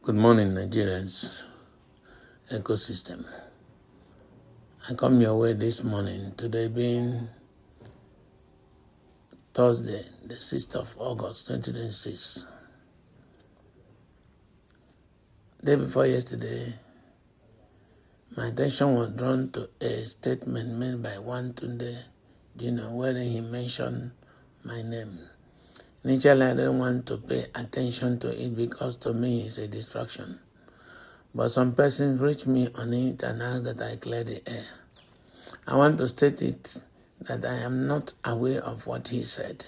Good morning, Nigerians ecosystem. I come your way this morning, today being Thursday, the 6th of August, 2026. Day before yesterday, my attention was drawn to a statement made by one Tunde, wherein he mentioned my name. Initially, I didn't want to pay attention to it because to me it's a distraction. But some persons reached me on it and asked that I clear the air. I want to state it that I am not aware of what he said,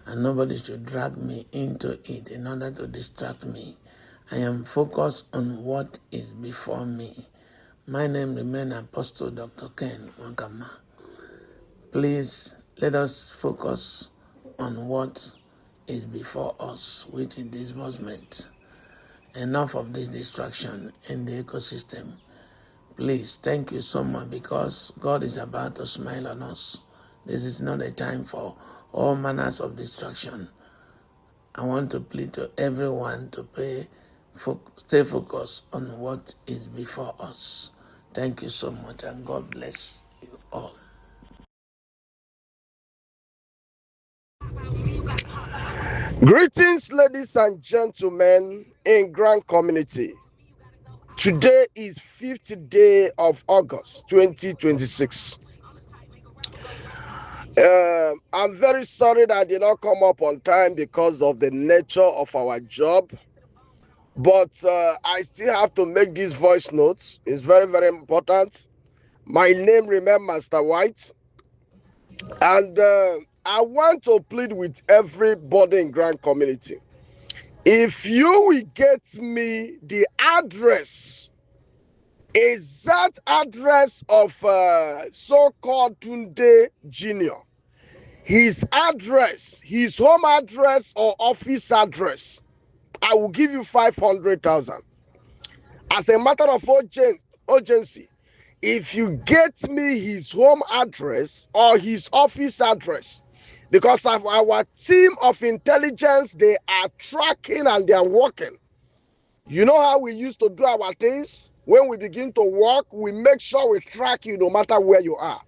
and nobody should drag me into it in order to distract me. I am focused on what is before me. My name remains Apostle Dr. Ken Nwakama. Please let us focus on what is before us, which is disbursement. Enough of this distraction in the ecosystem. Please, thank you so much, because God is about to smile on us. This is not a time for all manners of distraction. I want to plead to everyone to stay focused on what is before us. Thank you so much, and God bless you all. Greetings, ladies and gentlemen in Grand Community. Today is 5th day of August 2026. I'm very sorry that I did not come up on time because of the nature of our job. But I still have to make these voice notes. It's very, very important. My name remains Master White. And I want to plead with everybody in Grand Community. If you will get me the address, exact address of so-called Tunde Jr., his address, his home address or office address, I will give you 500,000. As a matter of urgency, if you get me his home address or his office address, because of our team of intelligence, they are tracking and they are working. You know how we used to do our things? When we begin to work, we make sure we track you no matter where you are.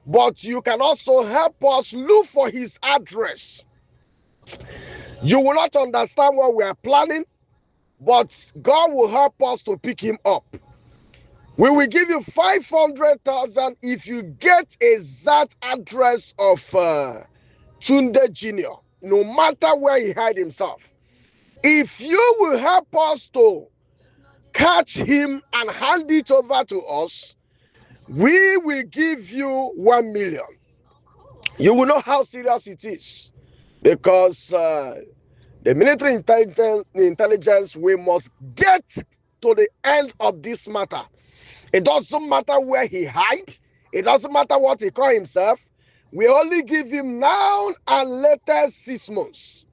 But you can also help us look for his address. You will not understand what we are planning, but God will help us to pick him up. We will give you 500,000 if you get exact address of Tunde Jr., no matter where he hide himself. If you will help us to catch him and hand it over to us, we will give you 1 million. You will know how serious it is, because the military intelligence, we must get to the end of this matter. It doesn't matter where he hide. It doesn't matter what he call himself. We only give him now and later 6 months.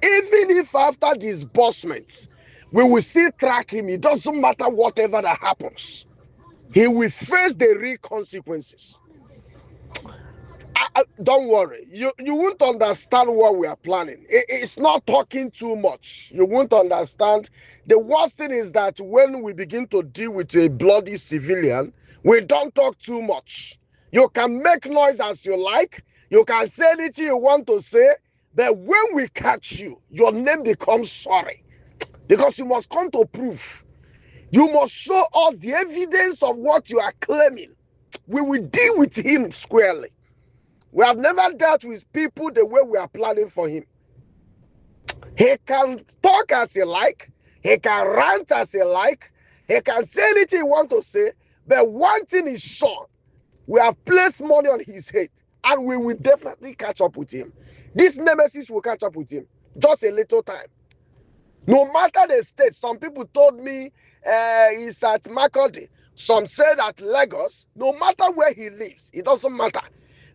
Even if after disbursement, we will still track him. It doesn't matter whatever that happens. He will face the real consequences. Don't worry. You won't understand what we are planning. It's not talking too much. You won't understand. The worst thing is that when we begin to deal with a bloody civilian, we don't talk too much. You can make noise as you like. You can say anything you want to say. But when we catch you, your name becomes sorry. Because you must come to proof. You must show us the evidence of what you are claiming. We will deal with him squarely. We have never dealt with people the way we are planning for him. He can talk as he like. He can rant as he like. He can say anything he wants to say. But one thing is sure. We have placed money on his head. And we will definitely catch up with him. This nemesis will catch up with him. Just a little time. No matter the state. Some people told me he's at Makurdi. Some said at Lagos. No matter where he lives. It doesn't matter.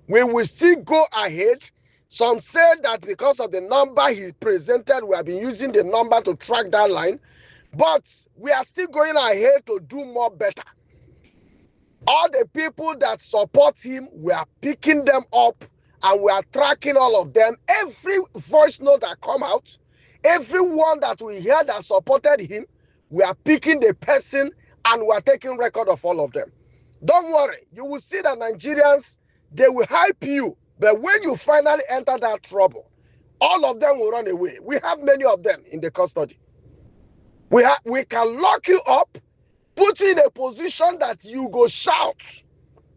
We will still go ahead. Some said that because of the number he presented, we have been using the number to track that line. But we are still going ahead to do more better. All the people that support him, we are picking them up and we are tracking all of them. Every voice note that come out, everyone that we hear that supported him, We are picking the person and we are taking record of all of them. Don't worry, you will see that Nigerians, they will hype you, but when you finally enter that trouble, all of them will run away. We have many of them in the custody. We can lock you up, put you in a position that you go shout,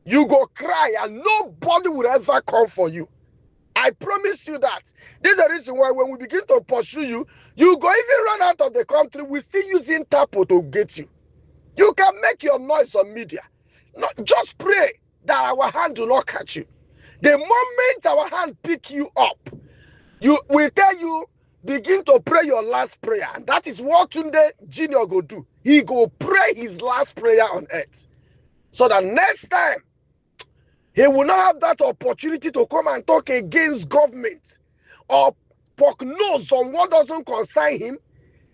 you go cry, and nobody will ever come for you. I promise you that. This is the reason why when we begin to pursue you, you go even run out of the country, we still using Interpol to get you. You can make your noise on media. Not just pray that our hand do not catch you. The moment our hand pick you up, we tell you, begin to pray your last prayer. And that is what Tunde Junior go do. He go pray his last prayer on earth. So that next time, he will not have that opportunity to come and talk against government or poke nose on what doesn't concern him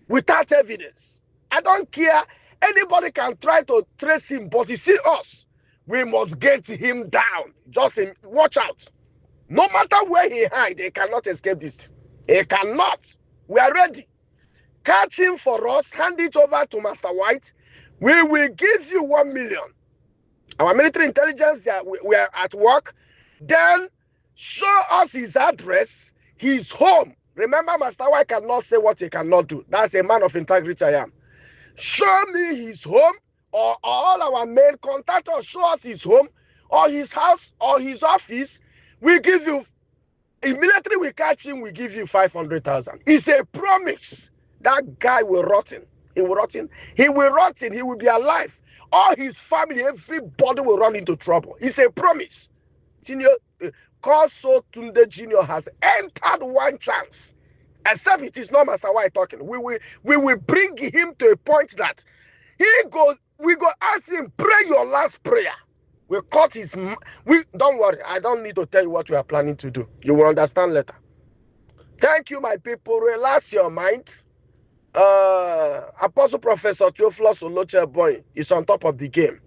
without evidence. I don't care. Anybody can try to trace him, but you see us, we must get him down. Just watch out. No matter where he hide, he cannot escape this. He cannot. We are ready. Catch him for us, hand it over to Master White. We will give you 1 million. Our military intelligence, we are at work. Then show us his address, his home. Remember, Master White cannot say what he cannot do. That's a man of integrity I am. Show me his home, or all our main contactors show us his home, or his house, or his office. We give you, immediately we catch him, we give you 500,000. It's a promise. That guy will rotten. He will rotten. He will rotten. He will be alive. All his family, everybody will run into trouble. It's a promise. Junior, Koso Tunde Junior has entered one chance. Except it is not Master White talking. We will bring him to a point that we go ask him, pray your last prayer. We cut his, don't worry, I don't need to tell you what we are planning to do. You will understand later. Thank you, my people. Relax your mind. Apostle Professor Theophilus Olocheboy is on top of the game.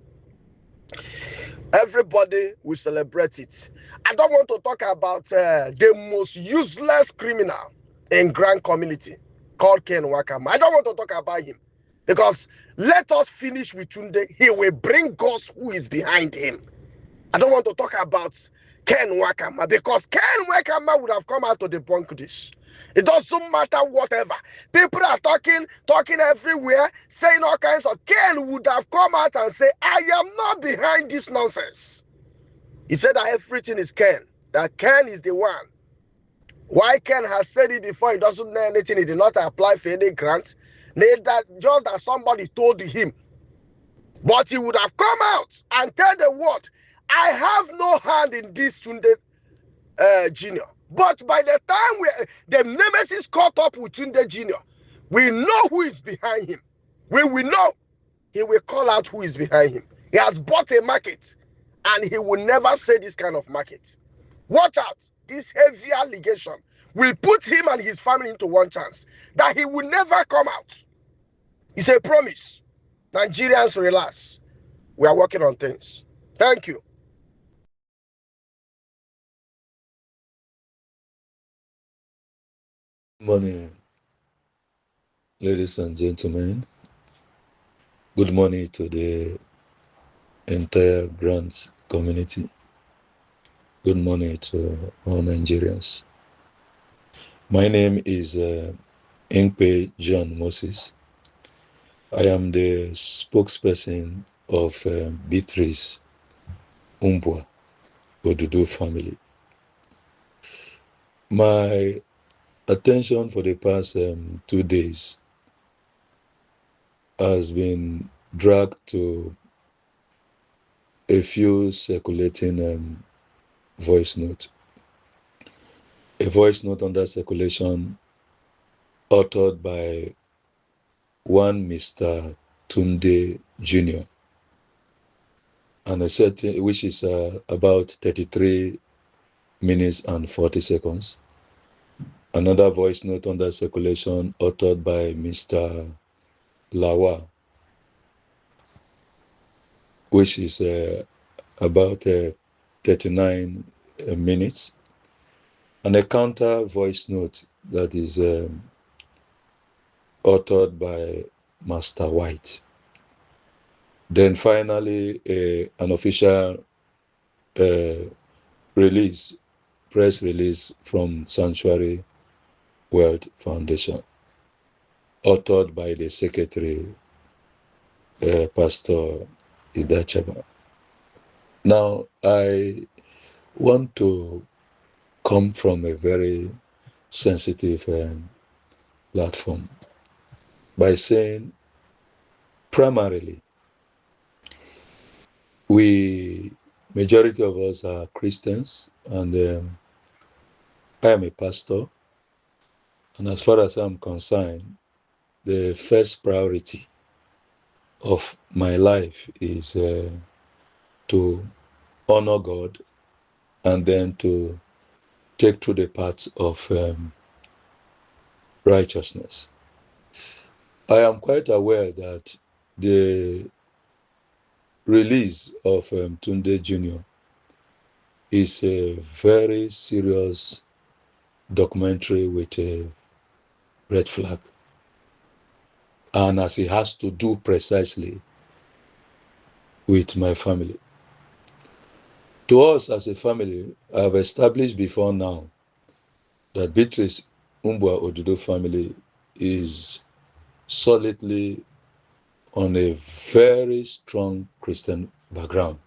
Everybody will celebrate it. I don't want to talk about the most useless criminal in Grand Community called Nwakama. I don't want to talk about him because let us finish with Tunde. He will bring us who is behind him. I don't want to talk about Nwakama because Nwakama would have come out to debunk this. It doesn't matter whatever. People are talking everywhere, saying all kinds of. Ken would have come out and say, I am not behind this nonsense. He said that everything is Ken. That Ken is the one. Why Ken has said it before, he doesn't know anything. He did not apply for any grant. Just that somebody told him. But he would have come out and tell the world, I have no hand in this Tunde Junior. But by the time the nemesis caught up with Tunde Junior, we know who is behind him. We will know. He will call out who is behind him. He has bought a market, and he will never say this kind of market. Watch out. This heavy allegation will put him and his family into one chance that he will never come out. It's a promise. Nigerians, relax. We are working on things. Thank you. Good morning, ladies and gentlemen. Good morning to the entire Grants community. Good morning to all Nigerians. My name is Nkpe John Moses. I am the spokesperson of Beatrice Umbwa Odudu family. My attention for the past 2 days has been dragged to a few circulating voice notes. A voice note under circulation authored by one Mr. Tunde Jr. and a certain, which is about 33 minutes and 40 seconds. Another voice note under circulation authored by Mr. Lawa, which is about 39 minutes. And a counter voice note that is authored by Master White. Then finally, an official press release from Sanctuary World Foundation, authored by the secretary, Pastor Idachaba. Now, I want to come from a very sensitive platform by saying, primarily, majority of us are Christians, and I am a pastor. And as far as I'm concerned, the first priority of my life is to honor God and then to take through the paths of righteousness. I am quite aware that the release of Tunde Jr. is a very serious documentary with a red flag. And as it has to do precisely with my family. To us as a family, I've established before now that Beatrice Umbua Odudo family is solidly on a very strong Christian background.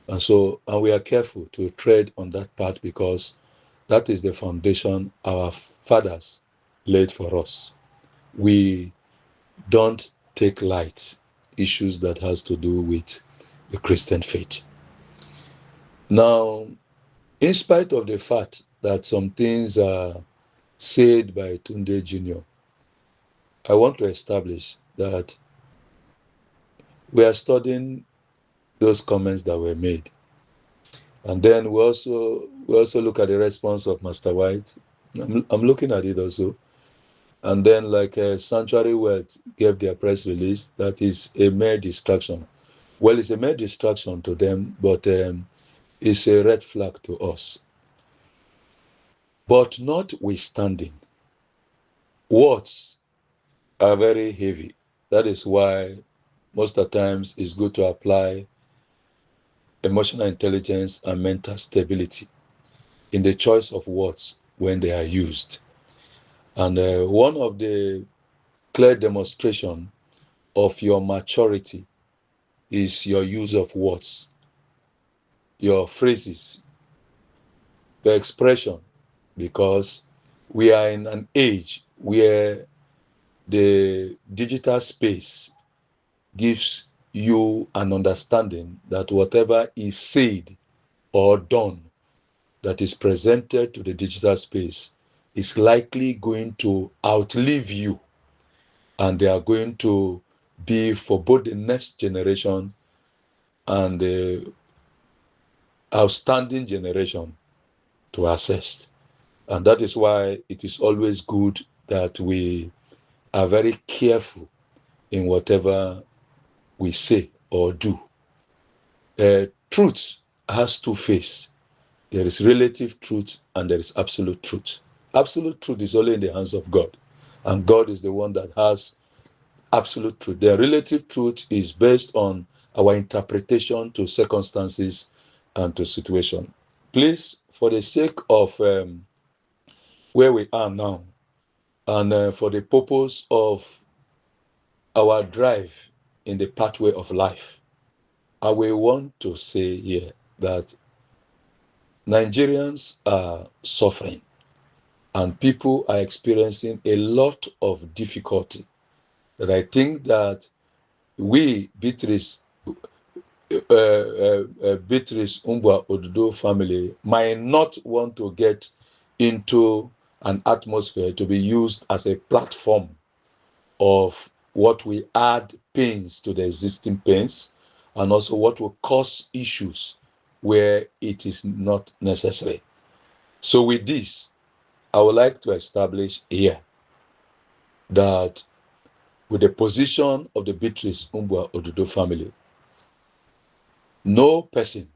And we are careful to tread on that path because that is the foundation our fathers laid for us. We don't take light issues that has to do with the Christian faith. Now, in spite of the fact that some things are said by Tunde Jr., I want to establish that we are studying those comments that were made. And then we also look at the response of Master White. I'm looking at it also. And then like Sanctuary World gave their press release, that is a mere distraction. Well, it's a mere distraction to them, but it's a red flag to us. But notwithstanding, words are very heavy. That is why most of the times it's good to apply emotional intelligence and mental stability in the choice of words when they are used. And one of the clear demonstration of your maturity is your use of words, your phrases, your expression, because we are in an age where the digital space gives you an understanding that whatever is said or done that is presented to the digital space is likely going to outlive you, and they are going to be for both the next generation and the outstanding generation to assess. And that is why it is always good that we are very careful in whatever we say or do. Truth has two faces. There is relative truth and there is absolute truth. Absolute truth is only in the hands of God, and God is the one that has absolute truth. The relative truth is based on our interpretation to circumstances and to situation. Please, for the sake of where we are now, and for the purpose of our drive in the pathway of life, I will want to say here that Nigerians are suffering and people are experiencing a lot of difficulty that I think that we, Beatrice Umbua Odudo family, might not want to get into an atmosphere to be used as a platform of what will add pains to the existing pains, and also what will cause issues where it is not necessary. So with this, I would like to establish here that with the position of the Beatrice Umbua Odudo family, no person,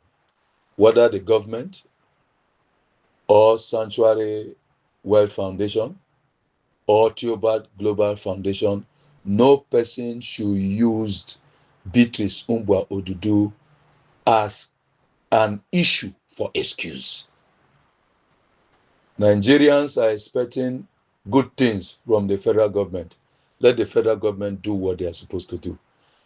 whether the government or Sanctuary World Foundation or Theobald Global Foundation, No person should use Beatrice Umbua Odudu as an issue for excuse. Nigerians are expecting good things from the federal government. Let the federal government do what they are supposed to do.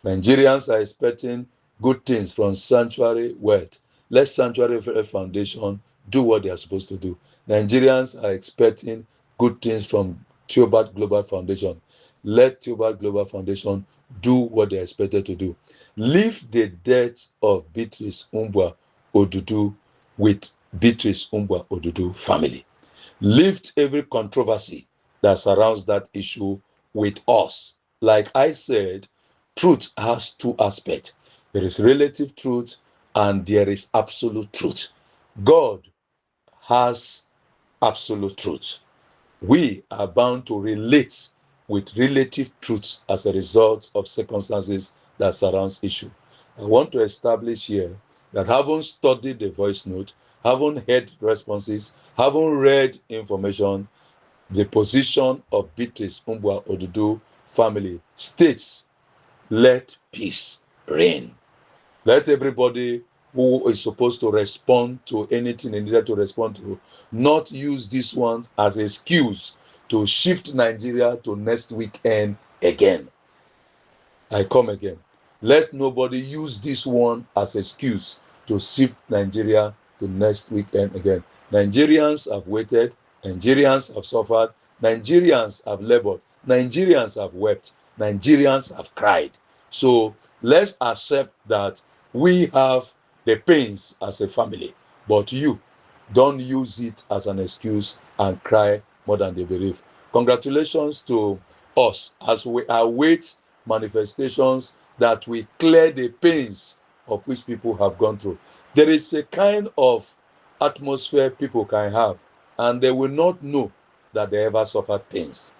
Nigerians are expecting good things from Sanctuary Wealth. Let Sanctuary Wealth Foundation do what they are supposed to do. Nigerians are expecting good things from Theobald Global Foundation. Let Theobald Global Foundation do what they are expected to do. Leave the death of Beatrice Umbua Odudu with Beatrice Umbua Odudu family. Lift every controversy that surrounds that issue with us. Like I said, truth has two aspects. There is relative truth and there is absolute truth. God has absolute truth. We are bound to relate with relative truth as a result of circumstances that surrounds issue. I want to establish here that having studied the voice note, having heard responses, having read information, the position of Beatrice Umbua Odudu family states, let peace reign. Let everybody who is supposed to respond to anything they needed to respond to not use this one as an excuse to shift Nigeria to next weekend again. I come again. Let nobody use this one as excuse to shift Nigeria to next weekend again. Nigerians have waited. Nigerians have suffered. Nigerians have labored. Nigerians have wept. Nigerians have cried. So let's accept that we have the pains as a family, but you don't use it as an excuse and cry more than they believe. Congratulations to us as we await manifestations that will clear the pains of which people have gone through. There is a kind of atmosphere people can have, and they will not know that they ever suffered pains.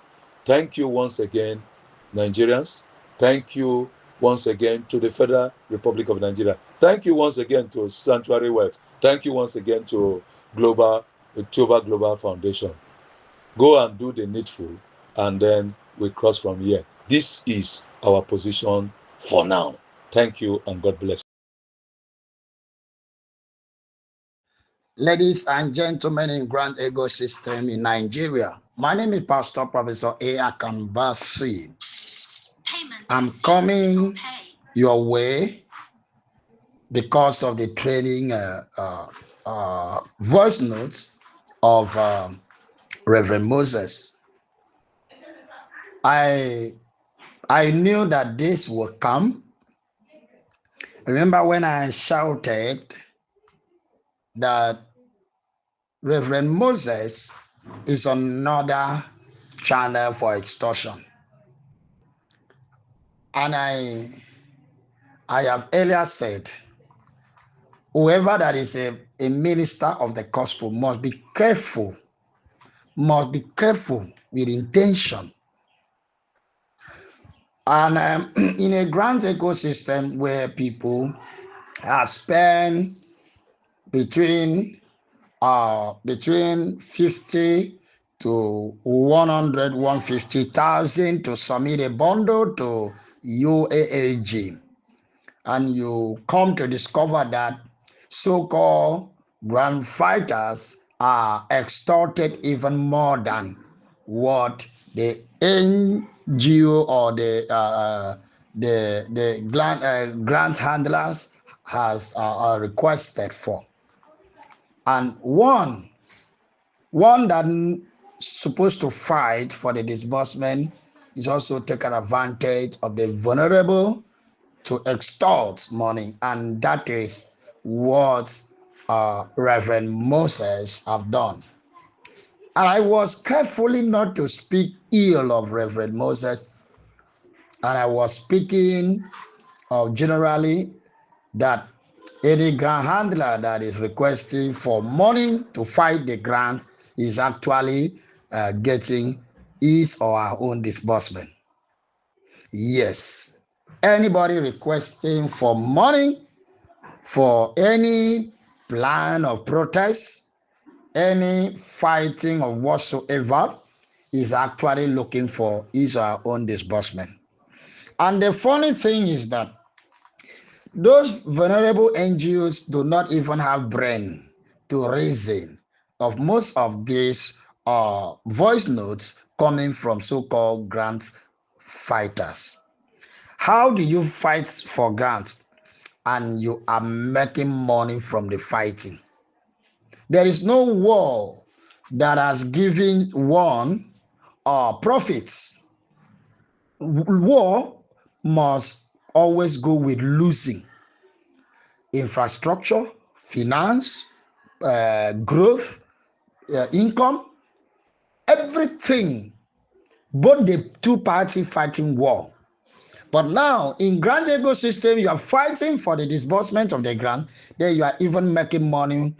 Thank you once again, Nigerians. Thank you once again to the Federal Republic of Nigeria. Thank you once again to Sanctuary Wealth. Thank you once again to Global Global Foundation. Go and do the needful, and then we cross from here. This is our position for now. Thank you, and God bless. Ladies and gentlemen in Grand Ecosystem in Nigeria, my name is Pastor Professor Uaag. I'm coming your way because of the training voice notes of Reverend Moses. I knew that this would come. Remember when I shouted that Reverend Moses is another channel for extortion? And I have earlier said, whoever that is a minister of the gospel must be careful with intention. And in a grand ecosystem where people have spent between 50 to 100, 150,000 to submit a bundle to UAAG, and you come to discover that so-called grand fighters are extorted even more than what the NGO or the grant handlers has requested for. And one that supposed to fight for the disbursement is also taking advantage of the vulnerable to extort money, and that is what Reverend Moses have done. And I was carefully not to speak ill of Reverend Moses, and I was speaking of generally that any grant handler that is requesting for money to fight the grant is actually getting his or her own disbursement. Yes, anybody requesting for money for any plan of protest, any fighting of whatsoever, is actually looking for his or her own disbursement. And the funny thing is that those vulnerable NGOs do not even have brain to reason of most of these voice notes coming from so-called grant fighters. How do you fight for grants and you are making money from the fighting? There is no war that has given one profits. War must always go with losing. Infrastructure, finance, growth, income, everything. Both the two parties fighting war. But now in grant ecosystem, you are fighting for the disbursement of the grant. Then you are even making money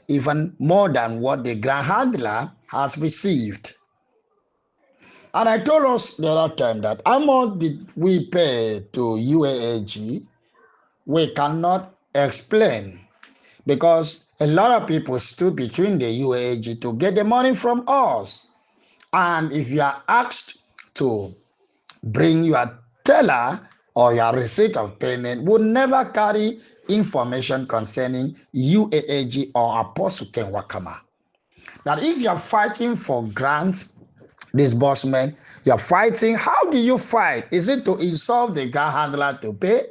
even more than what the grant handler has received. And I told us the other time that how much did we pay to UAAG? We cannot explain because a lot of people stood between the UAAG to get the money from us. And if you are asked to bring your teller or your receipt of payment, would never carry information concerning UAAG or Apostle Nwakama. That if you are fighting for grants disbursement, you are fighting. How do you fight? Is it to insult the grant handler to pay?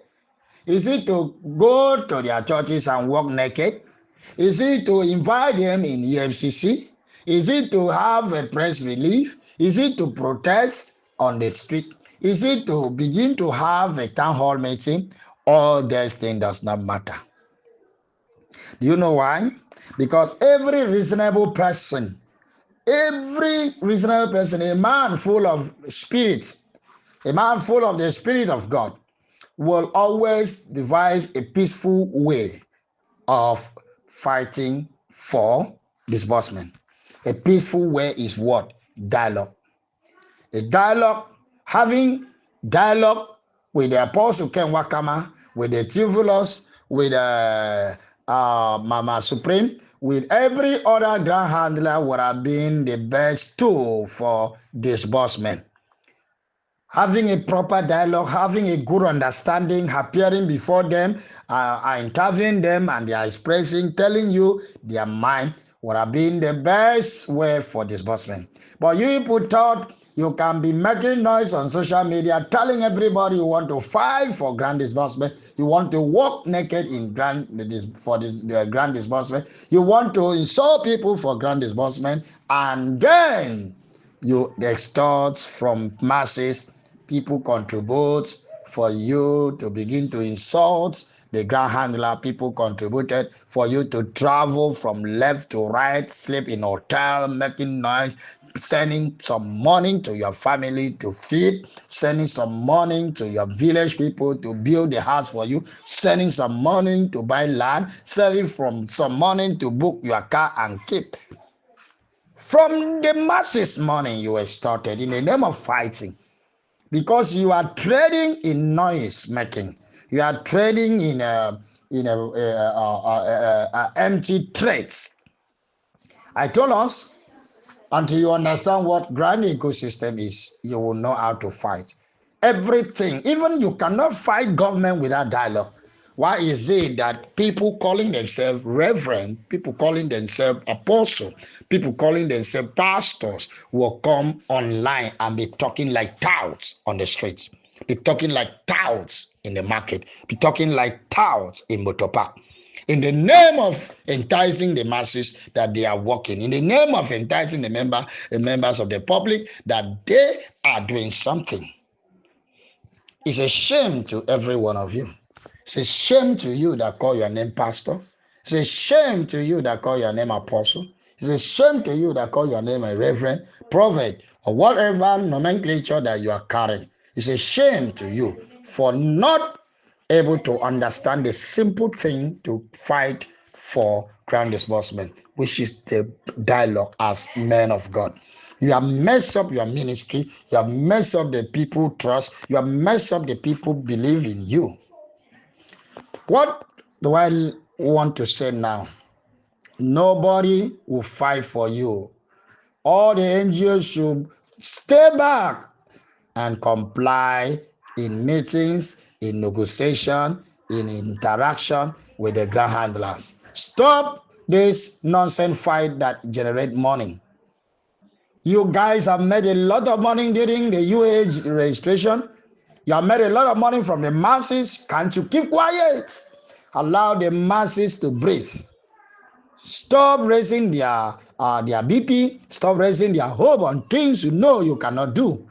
Is it to go to their churches and walk naked? Is it to invite them in EFCC? Is it to have a press relief? Is it to protest on the street? Is it to begin to have a town hall meeting? All these things does not matter. Do you know why? Because every reasonable person, a man full of spirit, a man full of the Spirit of God, will always devise a peaceful way of fighting for disbursement. A peaceful way is what? Dialogue. A dialogue, having dialogue with the Apostle Nwakama, with the Theophilus, with Mama Supreme, with every other grand handler would have been the best tool for disbursement. Having a proper dialogue, having a good understanding, appearing before them, interviewing them, and they are expressing, telling you their mind would have been the best way for disbursement. But you people thought you can be making noise on social media, telling everybody you want to fight for grant disbursement, you want to walk naked in grant disbursement, you want to insult people for grant disbursement, and then you extort from masses. People contribute for you to begin to insult the ground handler. People contributed for you to travel from left to right, sleep in hotel, making noise, sending some money to your family to feed, sending some money to your village people to build a house for you, sending some money to buy land, sending some money to book your car and keep. From the masses money you extorted in the name of fighting, because you are trading in noise making, you are trading in empty threats. I told us, until you understand what grand ecosystem is, you will know how to fight everything. Even you cannot fight government without dialogue. Why is it that people calling themselves reverend, people calling themselves apostle, people calling themselves pastors will come online and be talking like touts on the streets, be talking like touts in the market, be talking like touts in motor park, in the name of enticing the masses that they are working, in the name of enticing the members of the public that they are doing something. It's a shame to every one of you. It's a shame to you that call your name pastor. It's a shame to you that call your name apostle. It's a shame to you that call your name a reverend, prophet, or whatever nomenclature that you are carrying. It's a shame to you for not able to understand the simple thing to fight for ground disbursement, which is the dialogue as men of God. You have messed up your ministry. You have messed up the people trust. You have messed up the people believe in you. What do I want to say now? Nobody will fight for you. All the NGOs should stay back and comply in meetings, in negotiation, in interaction with the ground handlers. Stop this nonsense fight that generate money. You guys have made a lot of money during the Uaag registration. You have made a lot of money from the masses. Can't you keep quiet? Allow the masses to breathe. Stop raising their BP. Stop raising their hope on things you know you cannot do.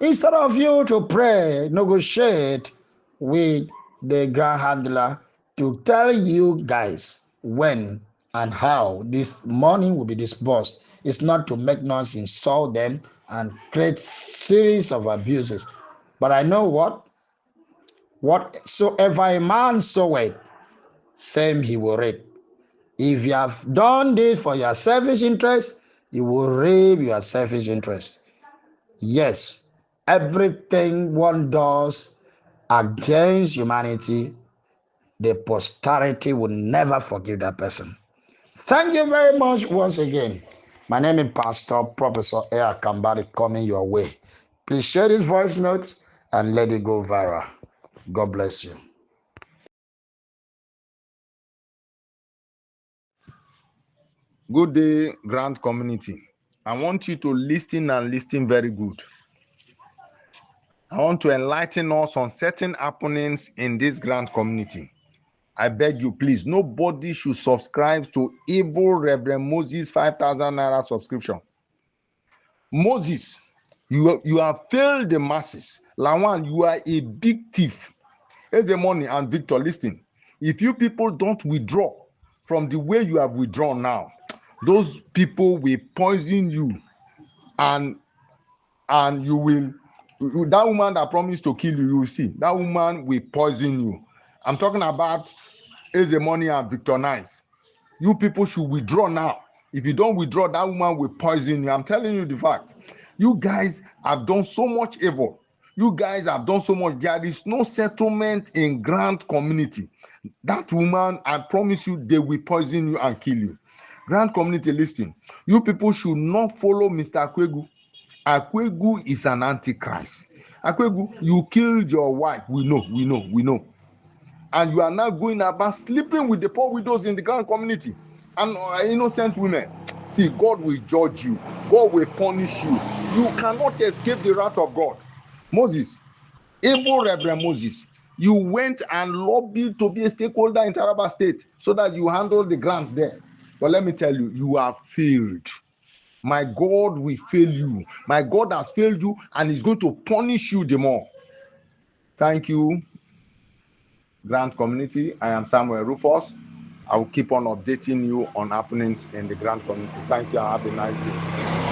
Instead of you to pray, negotiate with the ground handler to tell you guys when and how this money will be disbursed. It's not to make noise, insult them, and create series of abuses. But I know whatsoever a man soweth, same he will reap. If you have done this for your selfish interest, you will reap your selfish interest. Yes, everything one does against humanity, the posterity will never forgive that person. Thank you very much once again. My name is Pastor Professor Ea Kambari coming your way. Please share this voice note and let it go viral. God bless you. Good day, Grand Community. I want you to listen and listen very good. I want to enlighten us on certain happenings in this Grand Community. I beg you, please, nobody should subscribe to evil Reverend Moses 5,000 naira subscription. Moses, you have failed the masses. Lawan, you are a big thief. Ezemoni and Victor, listen. If you people don't withdraw from the way you have withdrawn now, those people will poison you, and you will, that woman that promised to kill you, you will see that woman will poison you. I'm talking about Ezemoni and Victor Nice. You people should withdraw now. If you don't withdraw, that woman will poison you. I'm telling you the fact. You guys have done so much evil. You guys have done so much. There is no settlement in Grand Community. That woman, I promise you, they will poison you and kill you. Grand Community, listen. You people should not follow Mr. Akwegu. Akwegu is an antichrist. Akwegu, you killed your wife. We know. And you are now going about sleeping with the poor widows in the Grand Community and innocent women. See, God will judge you. God will punish you. You cannot escape the wrath of God. Moses, evil Reverend Moses, you went and lobbied to be a stakeholder in Taraba State so that you handle the grant there. But let me tell you, you have failed. My God will fail you. My God has failed you and is going to punish you the more. Thank you, Grand Community. I am Samuel Rufus. I will keep on updating you on happenings in the Grand Community. Thank you and have a nice day.